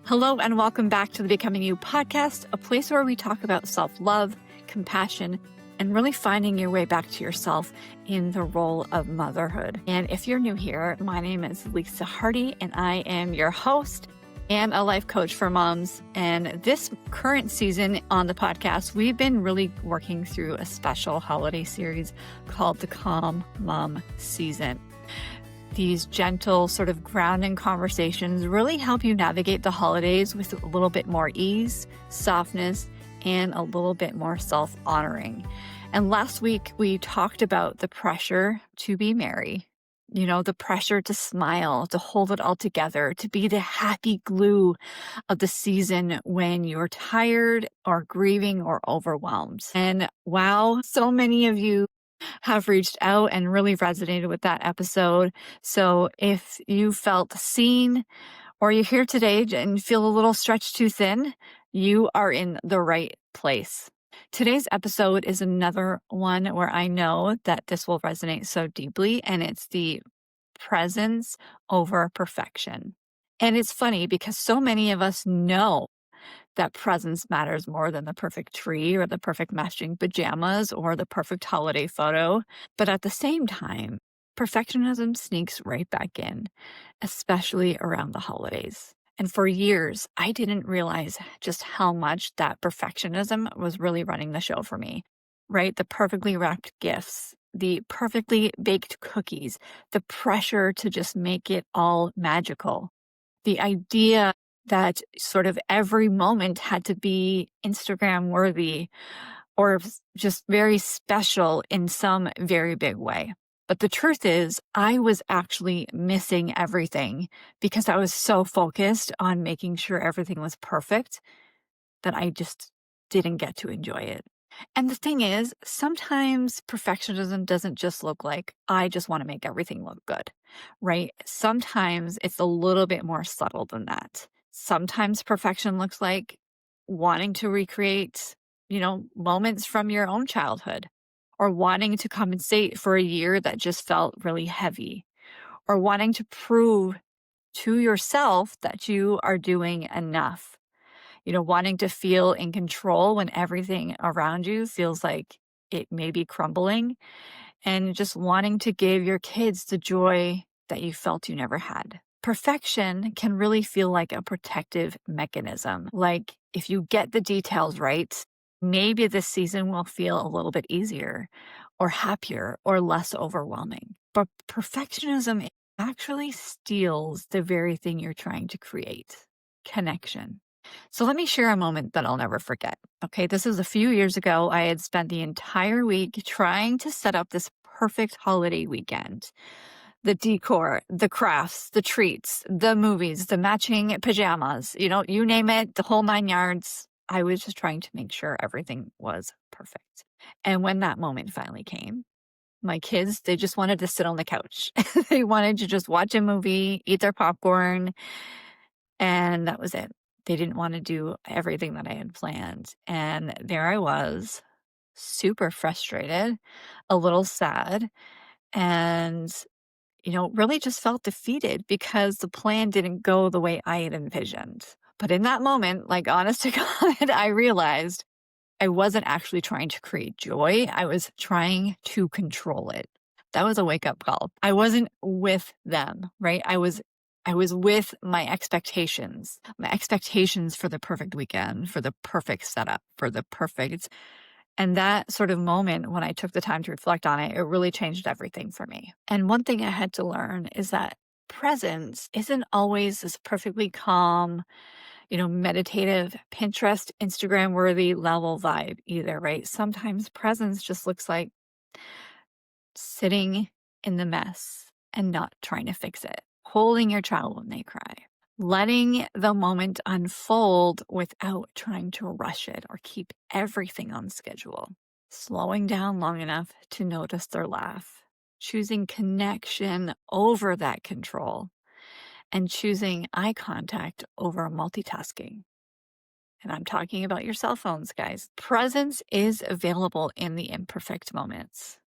Hello and welcome back to the Becoming You podcast, a place where we talk about self-love, compassion, and really finding your way back to yourself in the role of motherhood. And if you're new here, my name is Lisa Hardy and I am your host and a life coach for moms. And this current season on the podcast, we've been really working through a special holiday series called the Calm Mom Season. These gentle, sort of grounding conversations really help you navigate the holidays with a little bit more ease, softness, and a little bit more self-honoring. And last week, we talked about the pressure to be merry, the pressure to smile, to hold it all together, to be the happy glue of the season when you're tired or grieving or overwhelmed. And wow, so many of you have reached out and really resonated with that episode. So if you felt seen or you're here today and feel a little stretched too thin, you are in the right place. Today's episode is another one where I know that this will resonate so deeply, and it's the presence over perfection. And it's funny because so many of us know that presence matters more than the perfect tree or the perfect matching pajamas or the perfect holiday photo. But at the same time, perfectionism sneaks right back in, especially around the holidays. And for years, I didn't realize just how much that perfectionism was really running the show for me, right? The perfectly wrapped gifts, the perfectly baked cookies, the pressure to just make it all magical. The idea that sort of every moment had to be Instagram worthy or just very special in some very big way. But the truth is, I was actually missing everything because I was so focused on making sure everything was perfect that I just didn't get to enjoy it. And the thing is, sometimes perfectionism doesn't just look like, I just want to make everything look good, right? Sometimes it's a little bit more subtle than that. Sometimes perfection looks like wanting to recreate, moments from your own childhood, or wanting to compensate for a year that just felt really heavy, or wanting to prove to yourself that you are doing enough. Wanting to feel in control when everything around you feels like it may be crumbling, and just wanting to give your kids the joy that you felt you never had. Perfection can really feel like a protective mechanism. Like if you get the details right, maybe this season will feel a little bit easier or happier or less overwhelming. But perfectionism actually steals the very thing you're trying to create: connection. So let me share a moment that I'll never forget. Okay, this is a few years ago. I had spent the entire week trying to set up this perfect holiday weekend. The decor, the crafts, the treats, the movies, the matching pajamas, you name it, the whole 9 yards. I was just trying to make sure everything was perfect. And when that moment finally came, my kids, they just wanted to sit on the couch. They wanted to just watch a movie, eat their popcorn, and that was it. They didn't want to do everything that I had planned. And there I was, super frustrated, a little sad, and, really just felt defeated because the plan didn't go the way I had envisioned. But in that moment, like honest to God, I realized I wasn't actually trying to create joy. I was trying to control it. That was a wake-up call. I wasn't with them, right? I was with my expectations for the perfect weekend, for the perfect setup, for the perfect. And that sort of moment when I took the time to reflect on it, it really changed everything for me. And one thing I had to learn is that presence isn't always this perfectly calm, meditative, Pinterest, Instagram worthy level vibe either, right? Sometimes presence just looks like sitting in the mess and not trying to fix it, holding your child when they cry, letting the moment unfold without trying to rush it or keep everything on schedule, slowing down long enough to notice their laugh, choosing connection over that control, and choosing eye contact over multitasking. And I'm talking about your cell phones, guys. Presence is available in the imperfect moments,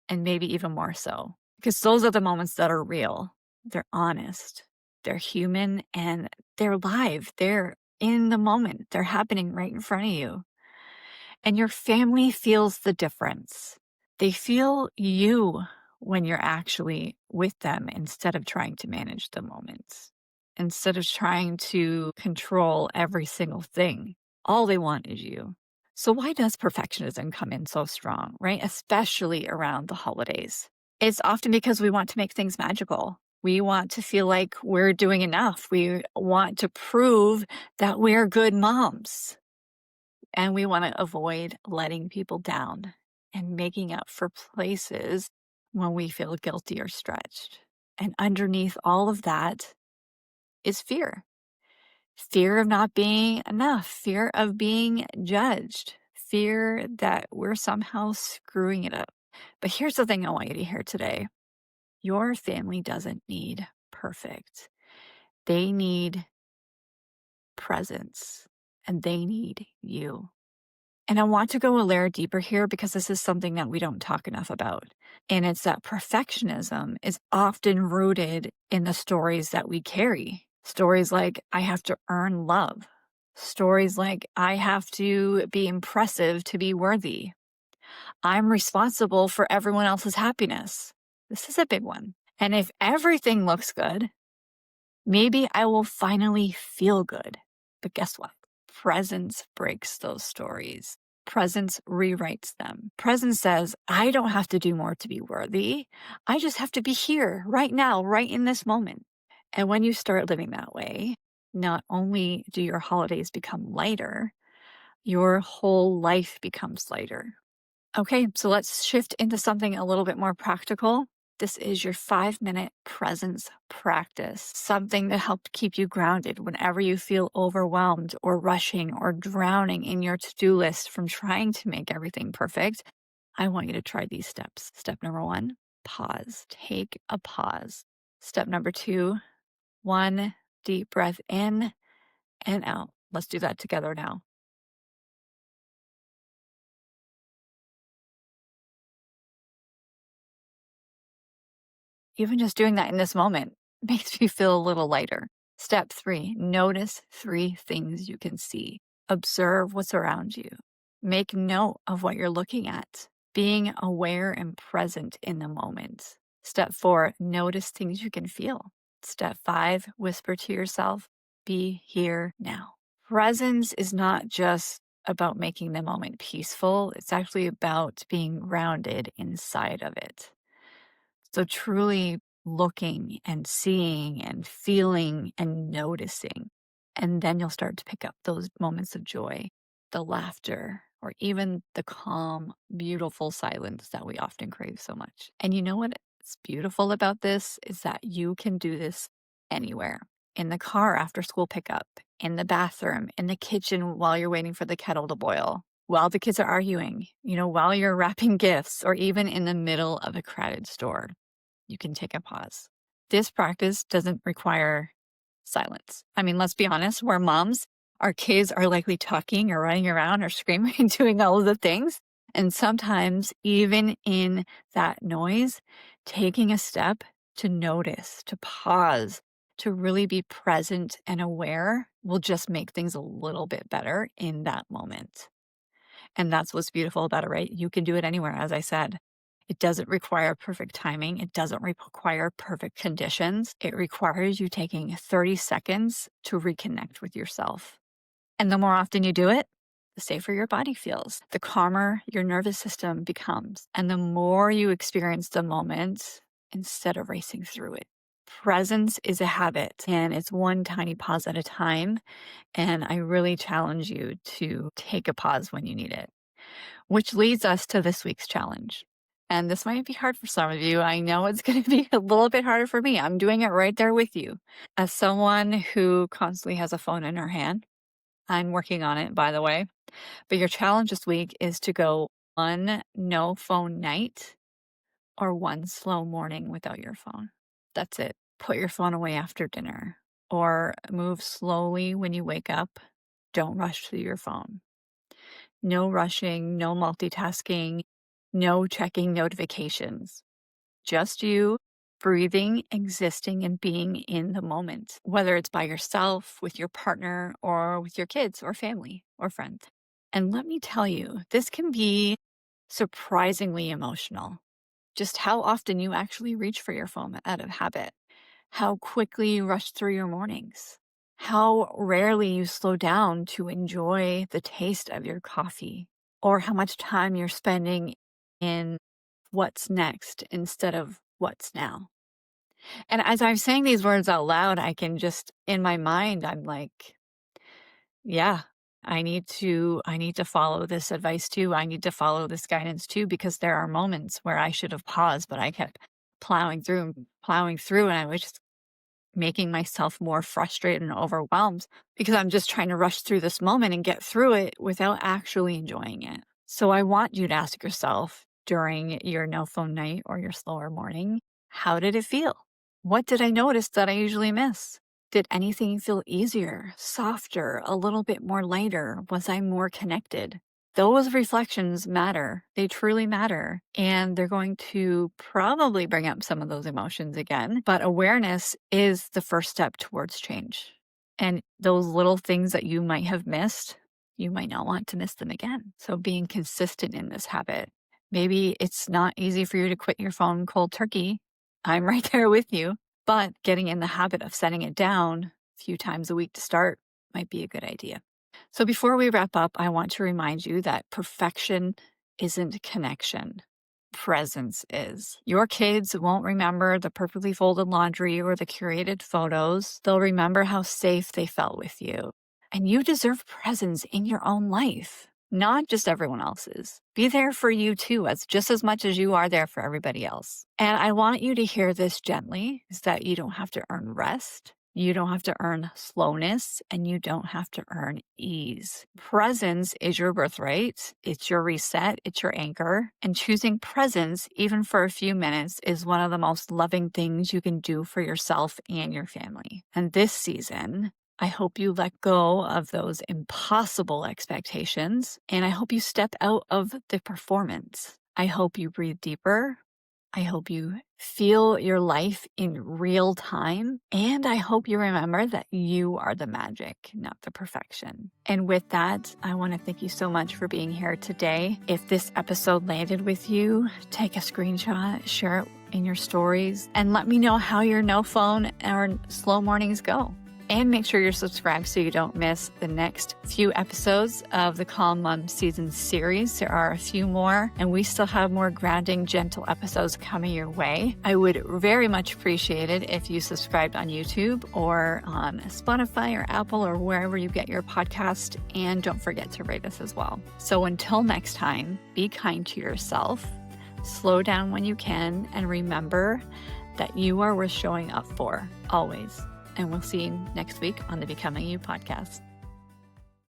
and maybe even more so, because those are the moments that are real. They're honest. they're human, and they're live. They're in the moment. They're happening right in front of you. And your family feels the difference. They feel you when you're actually with them instead of trying to manage the moments, instead of trying to control every single thing. All they want is you. So, why does perfectionism come in so strong, right? Especially around the holidays. It's often because we want to make things magical. We want to feel like we're doing enough. We want to prove that we're good moms. And we want to avoid letting people down and making up for places when we feel guilty or stretched. And underneath all of that is fear. Fear of not being enough, fear of being judged, fear that we're somehow screwing it up. But here's the thing I want you to hear today. Your family doesn't need perfect. They need presence, and they need you. And I want to go a layer deeper here because this is something that we don't talk enough about. And it's that perfectionism is often rooted in the stories that we carry. Stories like, I have to earn love. Stories like, I have to be impressive to be worthy. I'm responsible for everyone else's happiness. This is a big one. And if everything looks good, maybe I will finally feel good. But guess what? Presence breaks those stories. Presence rewrites them. Presence says, I don't have to do more to be worthy. I just have to be here right now, right in this moment. And when you start living that way, not only do your holidays become lighter, your whole life becomes lighter. Okay, so let's shift into something a little bit more practical. This is your 5-minute presence practice, something to help keep you grounded whenever you feel overwhelmed or rushing or drowning in your to-do list from trying to make everything perfect. I want you to try these steps. Step number 1, pause. Take a pause. Step number 2, 1 deep breath in and out. Let's do that together now. Even just doing that in this moment makes me feel a little lighter. Step 3, notice 3 things you can see. Observe what's around you. Make note of what you're looking at. Being aware and present in the moment. Step 4, notice things you can feel. Step 5, whisper to yourself, be here now. Presence is not just about making the moment peaceful, it's actually about being grounded inside of it. So truly looking and seeing and feeling and noticing. And then you'll start to pick up those moments of joy, the laughter, or even the calm, beautiful silence that we often crave so much. And you know what's beautiful about this is that you can do this anywhere. In the car after school pickup, in the bathroom, in the kitchen while you're waiting for the kettle to boil, while the kids are arguing, while you're wrapping gifts, or even in the middle of a crowded store. You can take a pause. This practice doesn't require silence. I mean, let's be honest, we're moms. Our kids are likely talking or running around or screaming and doing all of the things. And sometimes, even in that noise, taking a step to notice, to pause, to really be present and aware will just make things a little bit better in that moment. And that's what's beautiful about it, right? You can do it anywhere, as I said. It doesn't require perfect timing. It doesn't require perfect conditions. It requires you taking 30 seconds to reconnect with yourself. And the more often you do it, the safer your body feels, the calmer your nervous system becomes, and the more you experience the moment instead of racing through it. Presence is a habit, and it's one tiny pause at a time. And I really challenge you to take a pause when you need it, which leads us to this week's challenge. And this might be hard for some of you. I know it's going to be a little bit harder for me. I'm doing it right there with you. As someone who constantly has a phone in her hand, I'm working on it, by the way. But your challenge this week is to go one no phone night or one slow morning without your phone. That's it. Put your phone away after dinner or move slowly when you wake up. Don't rush to your phone. No rushing, no multitasking, no checking notifications. Just you breathing, existing, and being in the moment, whether it's by yourself, with your partner, or with your kids or family or friends. And let me tell you, this can be surprisingly emotional. Just how often you actually reach for your phone out of habit, how quickly you rush through your mornings, how rarely you slow down to enjoy the taste of your coffee, or how much time you're spending in what's next instead of what's now. And as I'm saying these words out loud, I can just, in my mind, I'm like, yeah, I need to follow this advice too. I need to follow this guidance too, because there are moments where I should have paused, but I kept plowing through, and I was just making myself more frustrated and overwhelmed because I'm just trying to rush through this moment and get through it without actually enjoying it. So I want you to ask yourself during your no phone night or your slower morning, how did it feel? What did I notice that I usually miss? Did anything feel easier, softer, a little bit more lighter? Was I more connected? Those reflections matter. They truly matter. And they're going to probably bring up some of those emotions again. But awareness is the first step towards change. And those little things that you might have missed, you might not want to miss them again. So being consistent in this habit. Maybe it's not easy for you to quit your phone cold turkey. I'm right there with you. But getting in the habit of setting it down a few times a week to start might be a good idea. So before we wrap up, I want to remind you that perfection isn't connection. Presence is. Your kids won't remember the perfectly folded laundry or the curated photos. They'll remember how safe they felt with you. And you deserve presence in your own life, not just everyone else's. Be there for you too, just as much as you are there for everybody else. And I want you to hear this gently, is that you don't have to earn rest. You don't have to earn slowness, and you don't have to earn ease. Presence is your birthright. It's your reset. It's your anchor. And choosing presence, even for a few minutes, is one of the most loving things you can do for yourself and your family. And this season, I hope you let go of those impossible expectations, and I hope you step out of the performance. I hope you breathe deeper. I hope you feel your life in real time. And I hope you remember that you are the magic, not the perfection. And with that, I want to thank you so much for being here today. If this episode landed with you, take a screenshot, share it in your stories, and let me know how your no phone or slow mornings go. And make sure you're subscribed so you don't miss the next few episodes of the Calm Mom Season series. There are a few more, and we still have more grounding, gentle episodes coming your way. I would very much appreciate it if you subscribed on YouTube or on Spotify or Apple or wherever you get your podcast. And don't forget to rate us as well. So until next time, be kind to yourself, slow down when you can, and remember that you are worth showing up for, always. And we'll see you next week on the Becoming You podcast.